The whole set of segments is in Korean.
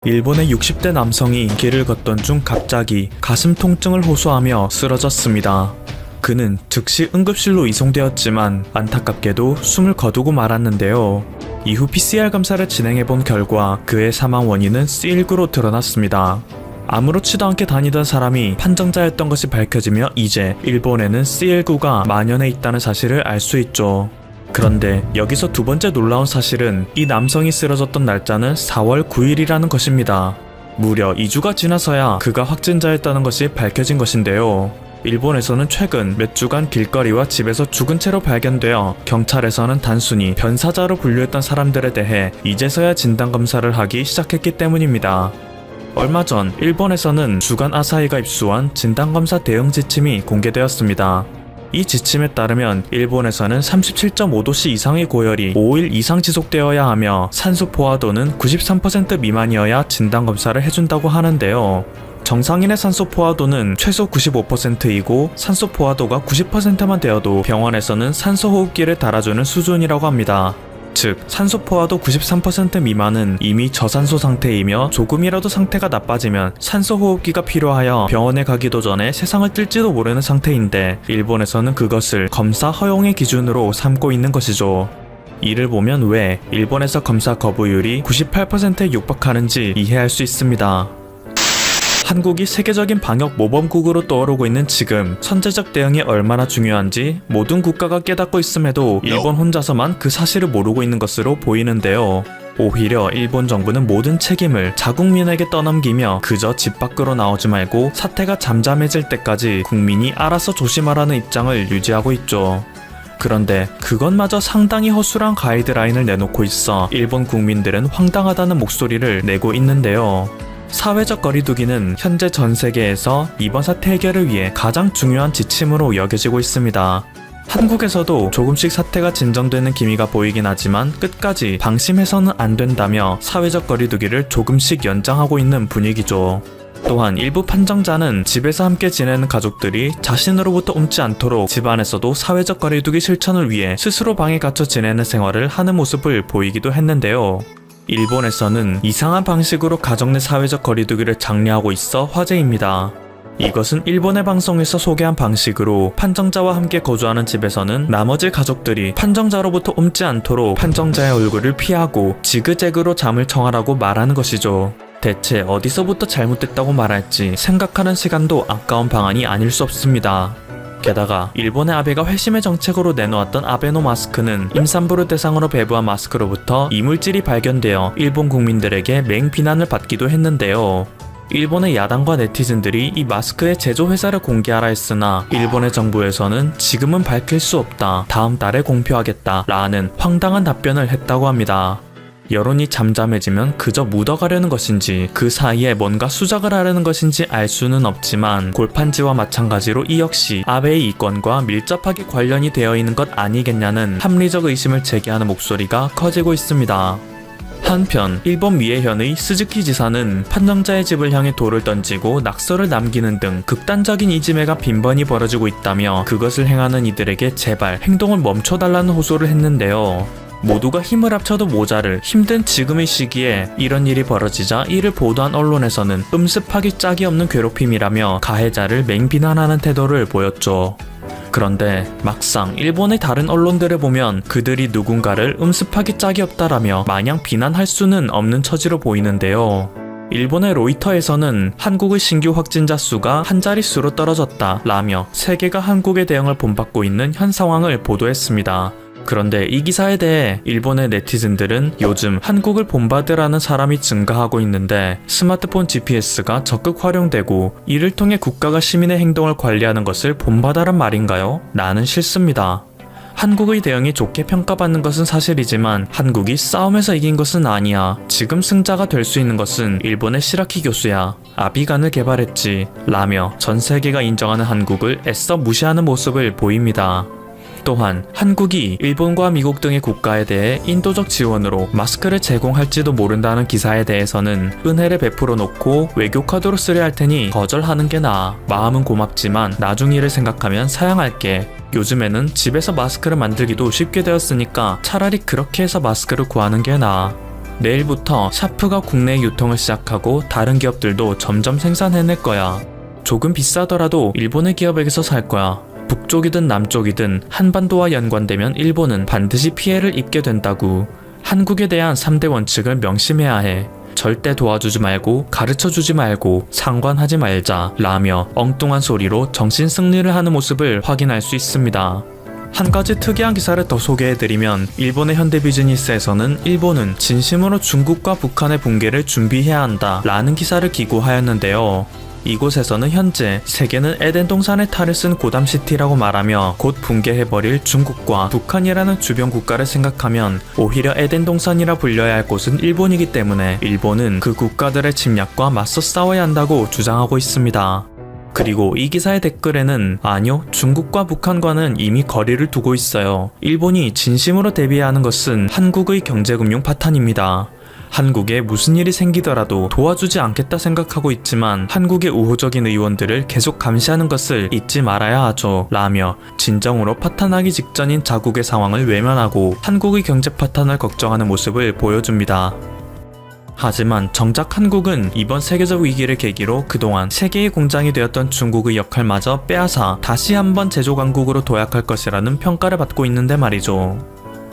일본의 60대 남성이 길을 걷던 중 갑자기 가슴 통증을 호소하며 쓰러졌습니다. 그는 즉시 응급실로 이송되었지만 안타깝게도 숨을 거두고 말았는데요. 이후 PCR 검사를 진행해본 결과 그의 사망 원인은 C19로 드러났습니다. 아무렇지도 않게 다니던 사람이 판정자였던 것이 밝혀지며 이제 일본에는 C19가 만연해 있다는 사실을 알 수 있죠. 그런데 여기서 두 번째 놀라운 사실은 이 남성이 쓰러졌던 날짜는 4월 9일이라는 것입니다. 무려 2주가 지나서야 그가 확진자였다는 것이 밝혀진 것인데요. 일본에서는 최근 몇 주간 길거리와 집에서 죽은 채로 발견되어 경찰에서는 단순히 변사자로 분류했던 사람들에 대해 이제서야 진단검사를 하기 시작했기 때문입니다. 얼마 전 일본에서는 주간 아사히가 입수한 진단검사 대응 지침이 공개되었습니다. 이 지침에 따르면 일본에서는 37.5도씨 이상의 고열이 5일 이상 지속되어야 하며 산소 포화도는 93% 미만이어야 진단검사를 해준다고 하는데요. 정상인의 산소 포화도는 최소 95%이고 산소 포화도가 90%만 되어도 병원에서는 산소 호흡기를 달아주는 수준이라고 합니다. 즉, 산소 포화도 93% 미만은 이미 저산소 상태이며 조금이라도 상태가 나빠지면 산소 호흡기가 필요하여 병원에 가기도 전에 세상을 뜰지도 모르는 상태인데 일본에서는 그것을 검사 허용의 기준으로 삼고 있는 것이죠. 이를 보면 왜 일본에서 검사 거부율이 98%에 육박하는지 이해할 수 있습니다. 한국이 세계적인 방역 모범국으로 떠오르고 있는 지금 선제적 대응이 얼마나 중요한지 모든 국가가 깨닫고 있음에도 일본 혼자서만 그 사실을 모르고 있는 것으로 보이는데요. 오히려 일본 정부는 모든 책임을 자국민에게 떠넘기며 그저 집 밖으로 나오지 말고 사태가 잠잠해질 때까지 국민이 알아서 조심하라는 입장을 유지하고 있죠. 그런데 그것마저 상당히 허술한 가이드라인을 내놓고 있어 일본 국민들은 황당하다는 목소리를 내고 있는데요. 사회적 거리두기는 현재 전 세계에서 이번 사태 해결을 위해 가장 중요한 지침으로 여겨지고 있습니다. 한국에서도 조금씩 사태가 진정되는 기미가 보이긴 하지만 끝까지 방심해서는 안 된다며 사회적 거리두기를 조금씩 연장하고 있는 분위기죠. 또한 일부 판정자는 집에서 함께 지내는 가족들이 자신으로부터 옮지 않도록 집안에서도 사회적 거리두기 실천을 위해 스스로 방에 갇혀 지내는 생활을 하는 모습을 보이기도 했는데요. 일본에서는 이상한 방식으로 가정 내 사회적 거리두기를 장려하고 있어 화제입니다. 이것은 일본의 방송에서 소개한 방식으로 판정자와 함께 거주하는 집에서는 나머지 가족들이 판정자로부터 옮지 않도록 판정자의 얼굴을 피하고 지그재그로 잠을 청하라고 말하는 것이죠. 대체 어디서부터 잘못됐다고 말할지 생각하는 시간도 아까운 방안이 아닐 수 없습니다. 게다가 일본의 아베가 회심의 정책으로 내놓았던 아베노 마스크는 임산부를 대상으로 배부한 마스크로부터 이물질이 발견되어 일본 국민들에게 맹비난을 받기도 했는데요. 일본의 야당과 네티즌들이 이 마스크의 제조 회사를 공개하라 했으나 일본의 정부에서는 지금은 밝힐 수 없다, 다음 달에 공표하겠다 라는 황당한 답변을 했다고 합니다. 여론이 잠잠해지면 그저 묻어가려는 것인지 그 사이에 뭔가 수작을 하려는 것인지 알 수는 없지만 골판지와 마찬가지로 이 역시 아베의 이권과 밀접하게 관련이 되어 있는 것 아니겠냐는 합리적 의심을 제기하는 목소리가 커지고 있습니다. 한편 일본 미에현의 스즈키 지사는 판정자의 집을 향해 돌을 던지고 낙서를 남기는 등 극단적인 이지매가 빈번히 벌어지고 있다며 그것을 행하는 이들에게 제발 행동을 멈춰달라는 호소를 했는데요. 모두가 힘을 합쳐도 모자를 힘든 지금의 시기에 이런 일이 벌어지자 이를 보도한 언론에서는 음습하기 짝이 없는 괴롭힘이라며 가해자를 맹비난하는 태도를 보였죠. 그런데 막상 일본의 다른 언론들을 보면 그들이 누군가를 음습하기 짝이 없다라며 마냥 비난할 수는 없는 처지로 보이는데요. 일본의 로이터에서는 한국의 신규 확진자 수가 한 자릿수로 떨어졌다 라며 세계가 한국의 대응을 본받고 있는 현 상황을 보도했습니다. 그런데 이 기사에 대해 일본의 네티즌들은 요즘 한국을 본받으라는 사람이 증가하고 있는데 스마트폰 GPS가 적극 활용되고 이를 통해 국가가 시민의 행동을 관리하는 것을 본받아란 말인가요? 나는 싫습니다. 한국의 대응이 좋게 평가받는 것은 사실이지만 한국이 싸움에서 이긴 것은 아니야. 지금 승자가 될 수 있는 것은 일본의 시라키 교수야. 아비간을 개발했지. 라며 전 세계가 인정하는 한국을 애써 무시하는 모습을 보입니다. 또한 한국이 일본과 미국 등의 국가에 대해 인도적 지원으로 마스크를 제공할지도 모른다는 기사에 대해서는 은혜를 베풀어 놓고 외교 카드로 쓰려 할 테니 거절하는 게 나아. 마음은 고맙지만 나중 일을 생각하면 사양할게. 요즘에는 집에서 마스크를 만들기도 쉽게 되었으니까 차라리 그렇게 해서 마스크를 구하는 게 나아. 내일부터 샤프가 국내 유통을 시작하고 다른 기업들도 점점 생산해낼 거야. 조금 비싸더라도 일본의 기업에게서 살 거야. 북쪽이든 남쪽이든 한반도와 연관되면 일본은 반드시 피해를 입게 된다고. 한국에 대한 3대 원칙을 명심해야 해. 절대 도와주지 말고 가르쳐주지 말고 상관하지 말자 라며 엉뚱한 소리로 정신 승리를 하는 모습을 확인할 수 있습니다. 한 가지 특이한 기사를 더 소개해드리면 일본의 현대 비즈니스에서는 일본은 진심으로 중국과 북한의 붕괴를 준비해야 한다 라는 기사를 기고하였는데요. 이곳에서는 현재 세계는 에덴 동산의 탈을 쓴 고담시티라고 말하며 곧 붕괴해버릴 중국과 북한이라는 주변 국가를 생각하면 오히려 에덴 동산이라 불려야 할 곳은 일본이기 때문에 일본은 그 국가들의 침략과 맞서 싸워야 한다고 주장하고 있습니다. 그리고 이 기사의 댓글에는 아니요, 중국과 북한과는 이미 거리를 두고 있어요. 일본이 진심으로 대비해야 하는 것은 한국의 경제금융 파탄입니다. 한국에 무슨 일이 생기더라도 도와주지 않겠다 생각하고 있지만 한국의 우호적인 의원들을 계속 감시하는 것을 잊지 말아야 하죠 라며 진정으로 파탄하기 직전인 자국의 상황을 외면하고 한국의 경제 파탄을 걱정하는 모습을 보여줍니다. 하지만 정작 한국은 이번 세계적 위기를 계기로 그동안 세계의 공장이 되었던 중국의 역할마저 빼앗아 다시 한번 제조 강국으로 도약할 것이라는 평가를 받고 있는데 말이죠.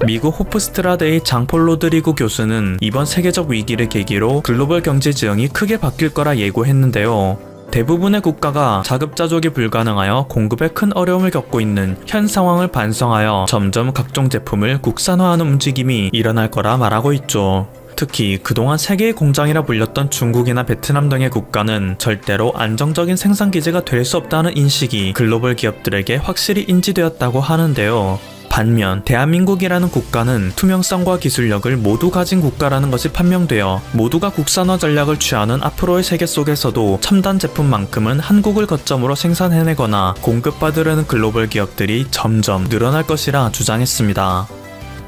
미국 호프스트라드의 장폴 로드리고 교수는 이번 세계적 위기를 계기로 글로벌 경제 지형이 크게 바뀔 거라 예고했는데요. 대부분의 국가가 자급자족이 불가능하여 공급에 큰 어려움을 겪고 있는 현 상황을 반성하여 점점 각종 제품을 국산화하는 움직임이 일어날 거라 말하고 있죠. 특히 그동안 세계의 공장이라 불렸던 중국이나 베트남 등의 국가는 절대로 안정적인 생산 기지가 될 수 없다는 인식이 글로벌 기업들에게 확실히 인지되었다고 하는데요. 반면 대한민국이라는 국가는 투명성과 기술력을 모두 가진 국가라는 것이 판명되어 모두가 국산화 전략을 취하는 앞으로의 세계 속에서도 첨단 제품만큼은 한국을 거점으로 생산해내거나 공급받으려는 글로벌 기업들이 점점 늘어날 것이라 주장했습니다.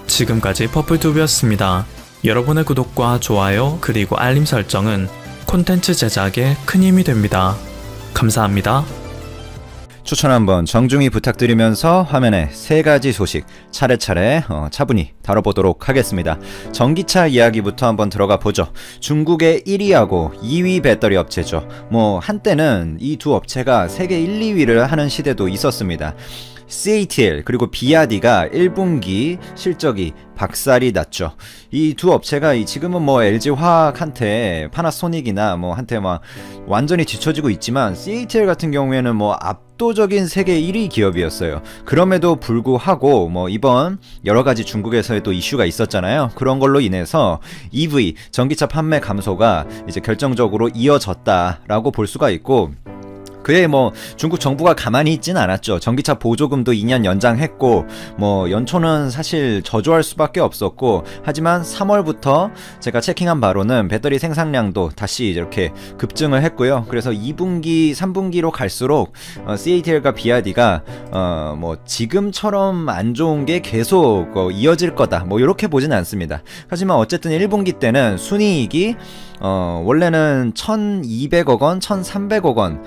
지금까지 퍼플튜브였습니다. 여러분의 구독과 좋아요 그리고 알림 설정은 콘텐츠 제작에 큰 힘이 됩니다. 감사합니다. 추천 한번 정중히 부탁드리면서 화면에 3가지 소식 차례차례 차분히 다뤄보도록 하겠습니다. 전기차 이야기부터 한번 들어가 보죠. 중국의 1위하고 2위 배터리 업체죠. 한때는 이 두 업체가 세계 1, 2위를 하는 시대도 있었습니다. CATL 그리고 비아디가 1분기 실적이 박살이 났죠. 이 두 업체가 지금은 LG화학한테 파나소닉이나 한테 완전히 뒤처지고 있지만 CATL 같은 경우에는 압도적인 세계 1위 기업이었어요. 그럼에도 불구하고 이번 여러가지 중국에서의 또 이슈가 있었잖아요. 그런 걸로 인해서 EV 전기차 판매 감소가 이제 결정적으로 이어졌다라고 볼 수가 있고, 그에 중국 정부가 가만히 있진 않았죠. 전기차 보조금도 2년 연장했고 연초는 사실 저조할 수밖에 없었고, 하지만 3월부터 제가 체킹한 바로는 배터리 생산량도 다시 이렇게 급증을 했고요. 그래서 2분기, 3분기로 갈수록 CATL과 비아디가 지금처럼 안 좋은 게 계속 이어질 거다 이렇게 보진 않습니다. 하지만 어쨌든 1분기 때는 순이익이 원래는 1,200억 원, 1,300억 원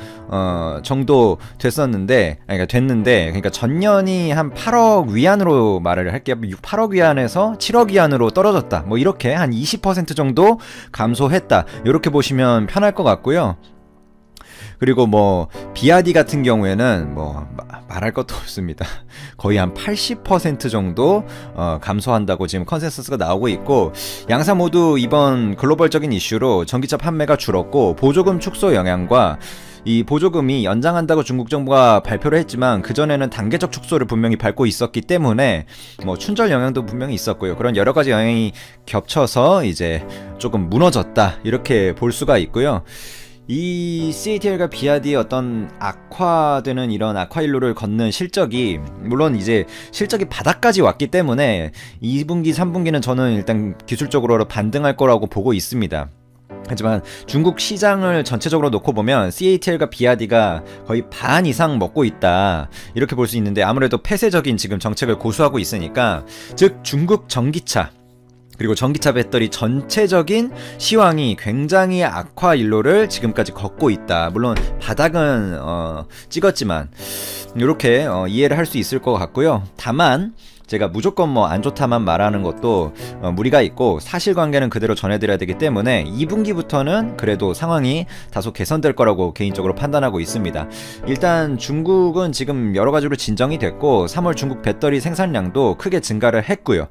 정도 됐는데 그러니까 전년이 한 8억 위안으로 말을 할게요. 8억 위안에서 7억 위안으로 떨어졌다. 이렇게 한 20% 정도 감소했다. 이렇게 보시면 편할 것 같고요. 그리고 비아디 같은 경우에는 말할 것도 없습니다. 거의 한 80% 정도 감소한다고 지금 컨센서스가 나오고 있고, 양사 모두 이번 글로벌적인 이슈로 전기차 판매가 줄었고, 보조금 축소 영향과 이 보조금이 연장한다고 중국 정부가 발표를 했지만 그전에는 단계적 축소를 분명히 밟고 있었기 때문에 춘절 영향도 분명히 있었고요. 그런 여러 가지 영향이 겹쳐서 이제 조금 무너졌다 이렇게 볼 수가 있고요. 이 CATL과 비아디의 어떤 악화되는 이런 악화일로를 걷는 실적이, 물론 이제 실적이 바닥까지 왔기 때문에 2분기, 3분기는 저는 일단 기술적으로 반등할 거라고 보고 있습니다. 하지만 중국 시장을 전체적으로 놓고 보면 CATL과 비아디가 거의 반 이상 먹고 있다 이렇게 볼 수 있는데, 아무래도 폐쇄적인 지금 정책을 고수하고 있으니까, 즉 중국 전기차 그리고 전기차 배터리 전체적인 시황이 굉장히 악화 일로를 지금까지 걷고 있다. 물론 바닥은 찍었지만 이렇게 이해를 할 수 있을 것 같고요. 다만 제가 무조건 뭐 안 좋다만 말하는 것도 무리가 있고 사실관계는 그대로 전해드려야 되기 때문에 2분기부터는 그래도 상황이 다소 개선될 거라고 개인적으로 판단하고 있습니다. 일단 중국은 지금 여러 가지로 진정이 됐고 3월 중국 배터리 생산량도 크게 증가를 했고요.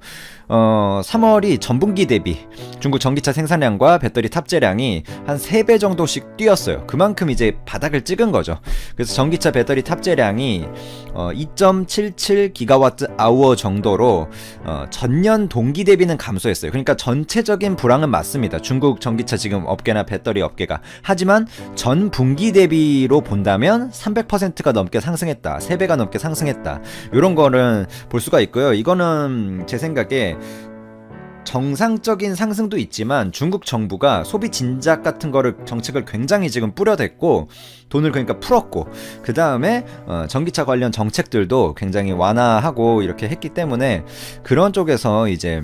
3월이 전분기 대비 중국 전기차 생산량과 배터리 탑재량이 한 3배 정도씩 뛰었어요. 그만큼 이제 바닥을 찍은 거죠. 그래서 전기차 배터리 탑재량이 2.77기가와트 아워 정도로 전년 동기 대비는 감소했어요. 그러니까 전체적인 불황은 맞습니다. 중국 전기차 지금 업계나 배터리 업계가. 하지만 전 분기 대비로 본다면 300%가 넘게 상승했다. 3배가 넘게 상승했다. 이런 거는 볼 수가 있고요. 이거는 제 생각에 정상적인 상승도 있지만 중국 정부가 소비 진작 같은 거를 정책을 굉장히 지금 뿌려댔고 돈을 그러니까 풀었고 그 다음에 전기차 관련 정책들도 굉장히 완화하고 이렇게 했기 때문에 그런 쪽에서 이제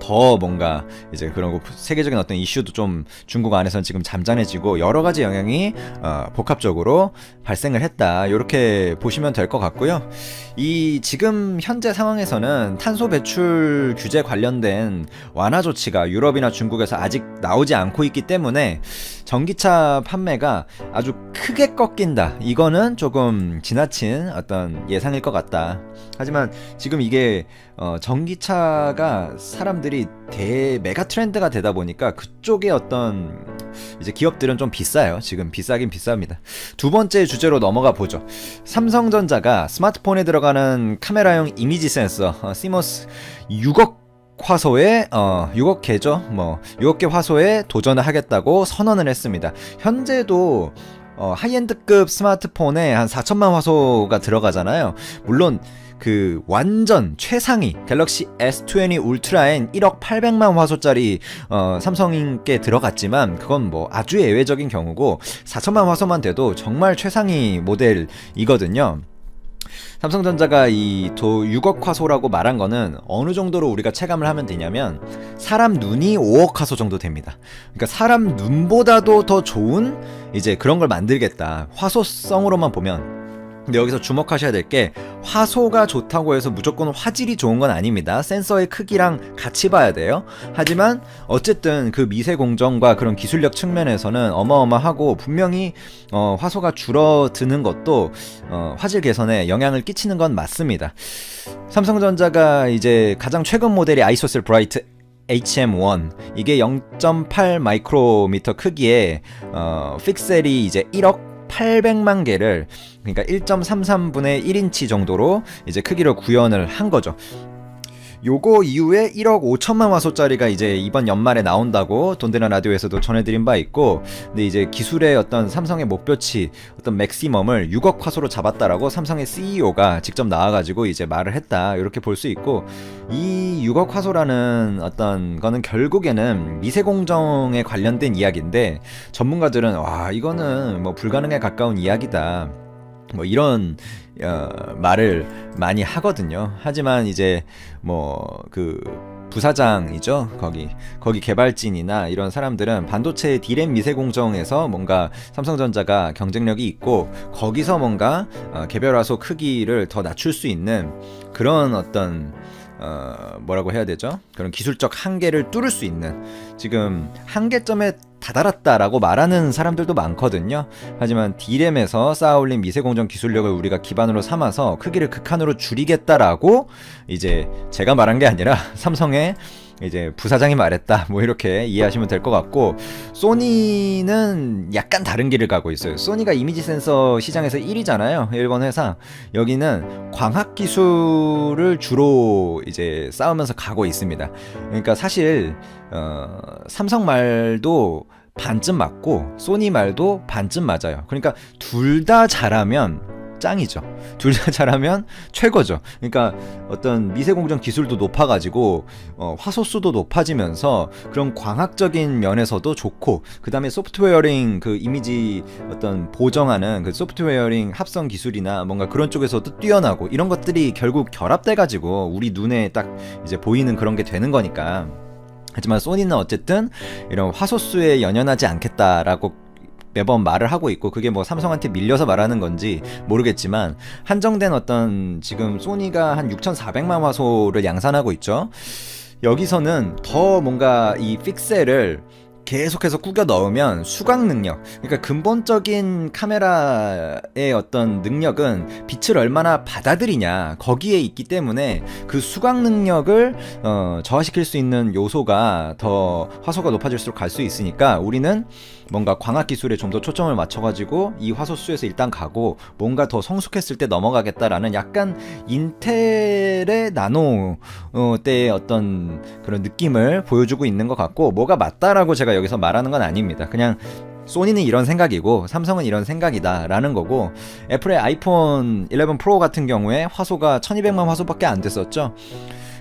더 뭔가 이제 그런 세계적인 어떤 이슈도 좀 중국 안에서는 지금 잠잠해지고 여러 가지 영향이 복합적으로 발생을 했다. 이렇게 보시면 될 것 같고요. 이 지금 현재 상황에서는 탄소 배출 규제 관련된 완화 조치가 유럽이나 중국에서 아직 나오지 않고 있기 때문에 전기차 판매가 아주 크게 꺾인다. 이거는 조금 지나친 어떤 예상일 것 같다. 하지만 지금 이게 전기차가 사람들이 메가 트렌드가 되다 보니까 그쪽에 어떤 이제 기업들은 좀 비싸요. 지금 비싸긴 비쌉니다. 두 번째 주제로 넘어가 보죠. 삼성전자가 스마트폰에 들어가는 카메라용 이미지 센서 CMOS 6억 화소에 6억 개죠. 6억 개 화소에 도전을 하겠다고 선언을 했습니다. 현재도 하이엔드급 스마트폰에 한 4천만 화소가 들어가잖아요. 물론 그 완전 최상위 갤럭시 S20 울트라엔 1억 800만 화소짜리 삼성께 들어갔지만 그건 뭐 아주 예외적인 경우고 4천만 화소만 돼도 정말 최상위 모델이거든요. 삼성전자가 이 6억 화소라고 말한 거는 어느 정도로 우리가 체감을 하면 되냐면 사람 눈이 5억 화소 정도 됩니다. 그러니까 사람 눈보다도 더 좋은 이제 그런 걸 만들겠다. 화소성으로만 보면. 근데 여기서 주목하셔야 될 게 화소가 좋다고 해서 무조건 화질이 좋은 건 아닙니다. 센서의 크기랑 같이 봐야 돼요. 하지만 어쨌든 그 미세 공정과 그런 기술력 측면에서는 어마어마하고 분명히 화소가 줄어드는 것도 화질 개선에 영향을 끼치는 건 맞습니다. 삼성전자가 이제 가장 최근 모델이 아이소셀 브라이트 HM1 이게 0.8 마이크로미터 크기의 픽셀이 이제 1억 800만 개를 그러니까 1.33분의 1인치 정도로 이제 크기로 구현을 한 거죠. 요거 이후에 1억 5천만 화소짜리가 이제 이번 연말에 나온다고 돈데나 라디오에서도 전해드린 바 있고, 근데 이제 기술의 어떤 삼성의 목표치 어떤 맥시멈을 6억 화소로 잡았다라고 삼성의 CEO가 직접 나와가지고 이제 말을 했다, 이렇게 볼 수 있고, 이 6억 화소라는 어떤 거는 결국에는 미세공정에 관련된 이야기인데 전문가들은 와 이거는 뭐 불가능에 가까운 이야기다 뭐 이런 말을 많이 하거든요. 하지만 이제 뭐 그 부사장이죠. 거기 개발진이나 이런 사람들은 반도체 디램 미세공정에서 뭔가 삼성전자가 경쟁력이 있고 거기서 뭔가 개별화소 크기를 더 낮출 수 있는 그런 어떤 뭐라고 해야 되죠? 그런 기술적 한계를 뚫을 수 있는 지금 한계점에 다다랐다라고 말하는 사람들도 많거든요. 하지만 D램에서 쌓아올린 미세공정 기술력을 우리가 기반으로 삼아서 크기를 극한으로 줄이겠다라고 이제 제가 말한 게 아니라 삼성의 이제 부사장이 말했다, 뭐 이렇게 이해하시면 될 것 같고, 소니는 약간 다른 길을 가고 있어요. 소니가 이미지 센서 시장에서 1위잖아요. 일본 회사. 여기는 광학 기술을 주로 이제 쌓으면서 가고 있습니다. 그러니까 사실 삼성 말도 반쯤 맞고 소니 말도 반쯤 맞아요. 그러니까 둘 다 잘하면 짱이죠. 둘 다 잘하면 최고죠. 그러니까 어떤 미세공정 기술도 높아가지고 화소수도 높아지면서 그런 광학적인 면에서도 좋고, 그 다음에 소프트웨어링 그 이미지 어떤 보정하는 그 소프트웨어링 합성 기술이나 뭔가 그런 쪽에서도 뛰어나고, 이런 것들이 결국 결합돼가지고 우리 눈에 딱 이제 보이는 그런 게 되는 거니까. 하지만 소니는 어쨌든 이런 화소수에 연연하지 않겠다라고 매번 말을 하고 있고, 그게 뭐 삼성한테 밀려서 말하는 건지 모르겠지만 한정된 어떤, 지금 소니가 한 6,400만 화소를 양산하고 있죠. 여기서는 더 뭔가 이 픽셀을 계속해서 꾸겨 넣으면 수강 능력, 그러니까 근본적인 카메라의 어떤 능력은 빛을 얼마나 받아들이냐, 거기에 있기 때문에 그 수강 능력을 저하시킬 수 있는 요소가 더 화소가 높아질수록 갈 수 있으니까, 우리는 뭔가 광학 기술에 좀 더 초점을 맞춰가지고 이 화소 수에서 일단 가고, 뭔가 더 성숙했을 때 넘어가겠다라는 약간 인텔의 나노 때의 어떤 그런 느낌을 보여주고 있는 것 같고, 뭐가 맞다라고 제가 여기서 말하는 건 아닙니다. 그냥 소니는 이런 생각이고 삼성은 이런 생각이다 라는 거고, 애플의 아이폰 11 프로 같은 경우에 화소가 1200만 화소밖에 안 됐었죠.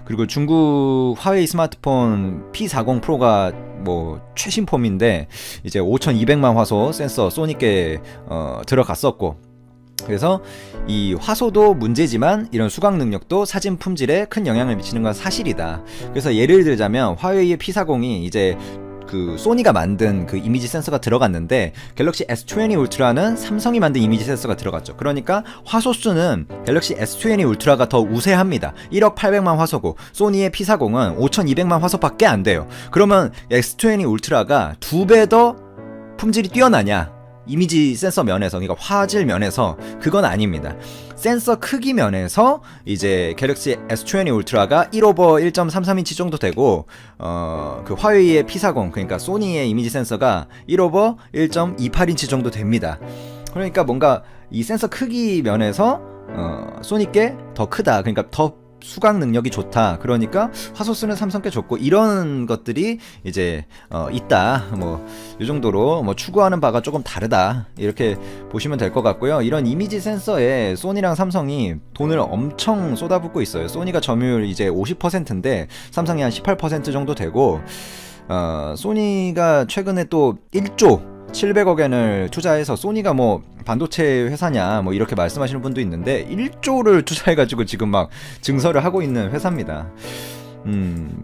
그리고 중국 화웨이 스마트폰 P40 프로가 뭐 최신 폼인데 이제 5200만 화소 센서 소니께 들어갔었고, 그래서 이 화소도 문제지만 이런 수강 능력도 사진 품질에 큰 영향을 미치는 건 사실이다. 그래서 예를 들자면 화웨이의 P40이 이제 그 소니가 만든 그 이미지 센서가 들어갔는데, 갤럭시 S20 울트라는 삼성이 만든 이미지 센서가 들어갔죠. 그러니까 화소수는 갤럭시 S20 울트라가 더 우세합니다. 1억 800만 화소고 소니의 P40은 5200만 화소밖에 안 돼요. 그러면 S20 울트라가 2배 더 품질이 뛰어나냐? 이미지 센서 면에서, 그러니까 화질 면에서 그건 아닙니다. 센서 크기 면에서 이제 갤럭시 S20 울트라가 1오버 1.33인치 정도 되고, 그 화웨이의 P40, 그러니까 소니의 이미지 센서가 1오버 1.28인치 정도 됩니다. 그러니까 뭔가 이 센서 크기 면에서 소니께 더 크다, 그러니까 더 수강 능력이 좋다, 그러니까 화소수는 삼성께 좋고, 이런 것들이 이제 있다, 뭐 이 정도로 뭐 추구하는 바가 조금 다르다, 이렇게 보시면 될 것 같고요. 이런 이미지 센서에 소니랑 삼성이 돈을 엄청 쏟아붓고 있어요. 소니가 점유율 이제 50%인데 삼성이 한 18% 정도 되고, 소니가 최근에 또 1조 700억엔을 투자해서, 소니가 뭐 반도체 회사냐 뭐 이렇게 말씀하시는 분도 있는데 1조를 투자해가지고 지금 막 증설을 하고 있는 회사입니다.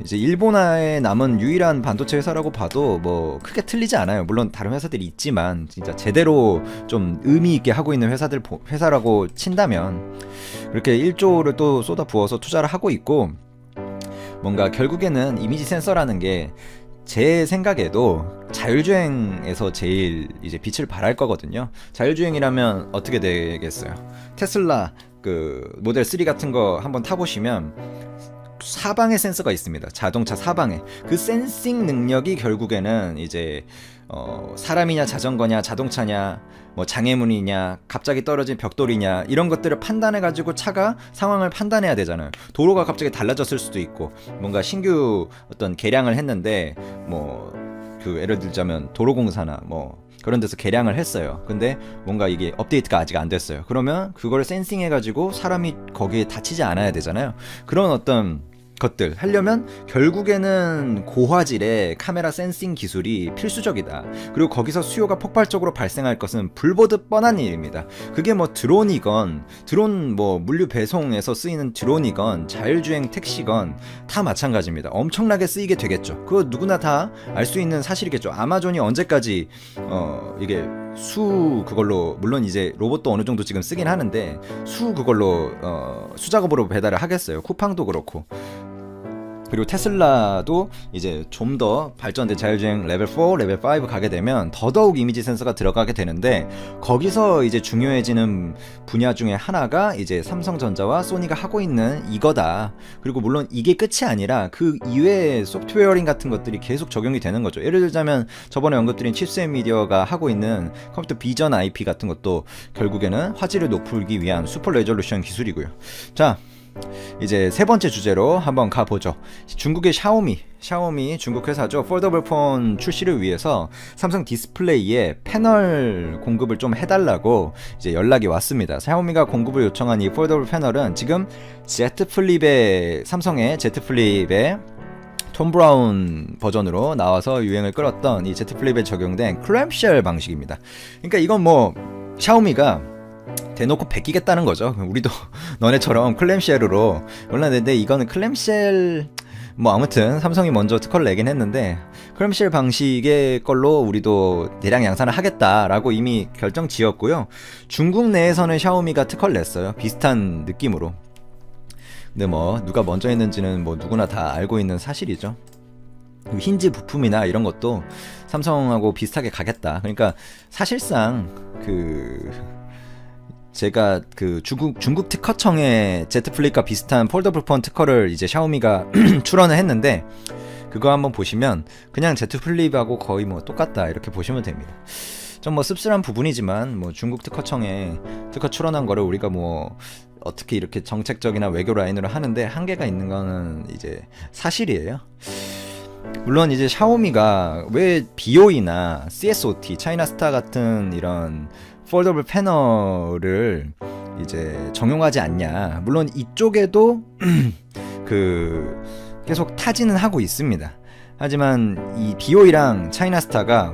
이제 일본에 남은 유일한 반도체 회사라고 봐도 뭐 크게 틀리지 않아요. 물론 다른 회사들이 있지만 진짜 제대로 좀 의미 있게 하고 있는 회사라고 친다면, 그렇게 1조를 또 쏟아 부어서 투자를 하고 있고, 뭔가 결국에는 이미지 센서라는 게 제 생각에도 자율주행에서 제일 이제 빛을 발할 거거든요. 자율주행이라면 어떻게 되겠어요? 테슬라 그 모델 3 같은 거 한번 타보시면 사방에 센서가 있습니다. 자동차 사방에. 그 센싱 능력이 결국에는 이제 사람이냐 자전거냐 자동차냐 뭐 장애물이냐 갑자기 떨어진 벽돌이냐 이런 것들을 판단해가지고 차가 상황을 판단해야 되잖아요. 도로가 갑자기 달라졌을 수도 있고, 뭔가 신규 어떤 개량을 했는데 뭐 그 예를 들자면 도로공사나 뭐 그런 데서 개량을 했어요. 근데 뭔가 이게 업데이트가 아직 안 됐어요. 그러면 그걸 센싱해가지고 사람이 거기에 다치지 않아야 되잖아요. 그런 어떤 것들 하려면 결국에는 고화질의 카메라 센싱 기술이 필수적이다. 그리고 거기서 수요가 폭발적으로 발생할 것은 불보듯 뻔한 일입니다. 그게 뭐 드론이건, 드론 뭐 물류 배송에서 쓰이는 드론이건 자율주행 택시건 다 마찬가지입니다. 엄청나게 쓰이게 되겠죠. 그거 누구나 다 알 수 있는 사실이겠죠. 아마존이 언제까지 이게 수 그걸로, 물론 이제 로봇도 어느 정도 지금 쓰긴 하는데 수 그걸로 수작업으로 배달을 하겠어요. 쿠팡도 그렇고. 그리고 테슬라도 이제 좀 더 발전된 자율주행 레벨 4, 레벨 5 가게 되면 더더욱 이미지 센서가 들어가게 되는데, 거기서 이제 중요해지는 분야 중에 하나가 이제 삼성전자와 소니가 하고 있는 이거다. 그리고 물론 이게 끝이 아니라 그 이외의 소프트웨어링 같은 것들이 계속 적용이 되는 거죠. 예를 들자면 저번에 언급드린 칩셋 미디어가 하고 있는 컴퓨터 비전 IP 같은 것도 결국에는 화질을 높이기 위한 슈퍼 레졸루션 기술이고요. 자, 이제 세 번째 주제로 한번 가보죠. 중국의 샤오미 중국 회사죠. 폴더블 폰 출시를 위해서 삼성 디스플레이에 패널 공급을 좀 해달라고 이제 연락이 왔습니다. 샤오미가 공급을 요청한 이 폴더블 패널은 지금 삼성의 Z 플립의 톰 브라운 버전으로 나와서 유행을 끌었던 이 Z 플립에 적용된 클램쉘 방식입니다. 그러니까 이건 뭐 샤오미가 대놓고 베끼겠다는 거죠. 우리도 너네처럼 클램쉘으로 올라냈는데, 이거는 클램쉘 뭐 아무튼 삼성이 먼저 특허를 내긴 했는데, 크럼쉘 방식의 걸로 우리도 대량 양산을 하겠다라고 이미 결정 지었고요. 중국 내에서는 샤오미가 특허를 냈어요. 비슷한 느낌으로. 근데 뭐 누가 먼저 했는지는 뭐 누구나 다 알고 있는 사실이죠. 힌지 부품이나 이런 것도 삼성하고 비슷하게 가겠다. 그러니까 사실상 제가 중국 특허청에 Z 플립과 비슷한 폴더블 폰 특허를 이제 샤오미가 출원을 했는데, 그거 한번 보시면 그냥 Z 플립하고 거의 뭐 똑같다 이렇게 보시면 됩니다. 좀 뭐 씁쓸한 부분이지만 뭐 중국 특허청에 특허 출원한 거를 우리가 뭐 어떻게 이렇게 정책적이나 외교 라인으로 하는데 한계가 있는 거는 이제 사실이에요. 물론 이제 샤오미가 왜 BOE나 CSOT, 차이나스타 같은 이런 폴더블 패널을 이제 정용하지 않냐. 물론 이쪽에도 계속 타지는 하고 있습니다. 하지만 이 BOE랑 차이나스타가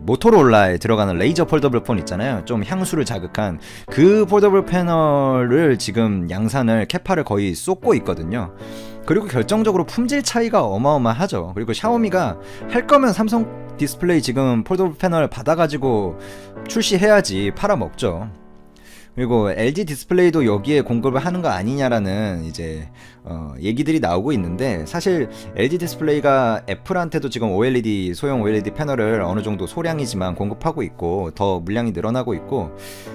모토로라에 들어가는 레이저 폴더블 폰 있잖아요. 좀 향수를 자극한 그 폴더블 패널을 지금 양산을 캐파를 거의 쏟고 있거든요. 그리고 결정적으로 품질 차이가 어마어마하죠. 그리고 샤오미가 할 거면 삼성 디스플레이 지금 폴더블 패널 받아가지고 출시해야지 팔아먹죠. 그리고 LG 디스플레이도 여기에 공급을 하는 거 아니냐라는 이제 얘기들이 나오고 있는데, 사실 LG 디스플레이가 애플한테도 지금 OLED 소형 OLED 패널을 어느 정도 소량이지만 공급하고 있고 더 물량이 늘어나고 있고,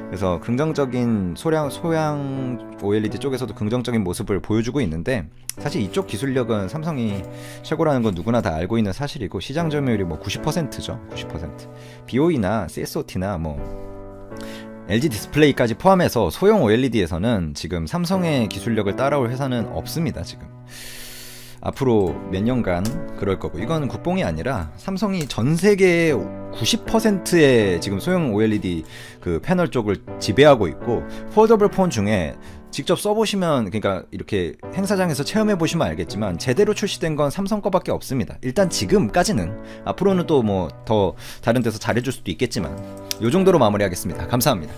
그래서 긍정적인 소량 OLED 쪽에서도 긍정적인 모습을 보여주고 있는데, 사실 이쪽 기술력은 삼성이 최고라는 건 누구나 다 알고 있는 사실이고 시장 점유율이 뭐 90%죠. 90%. BOE나 CSOT나 뭐 LG 디스플레이까지 포함해서 소형 OLED에서는 지금 삼성의 기술력을 따라올 회사는 없습니다. 지금 앞으로 몇 년간 그럴 거고, 이건 국뽕이 아니라 삼성이 전 세계 90%의 지금 소형 OLED 패널 쪽을 지배하고 있고, 폴더블 폰 중에 직접 써보시면, 그러니까 이렇게 행사장에서 체험해보시면 알겠지만 제대로 출시된 건 삼성 거밖에 없습니다. 일단 지금까지는. 앞으로는 또 뭐 더 다른 데서 잘해줄 수도 있겠지만 요 정도로 마무리하겠습니다. 감사합니다.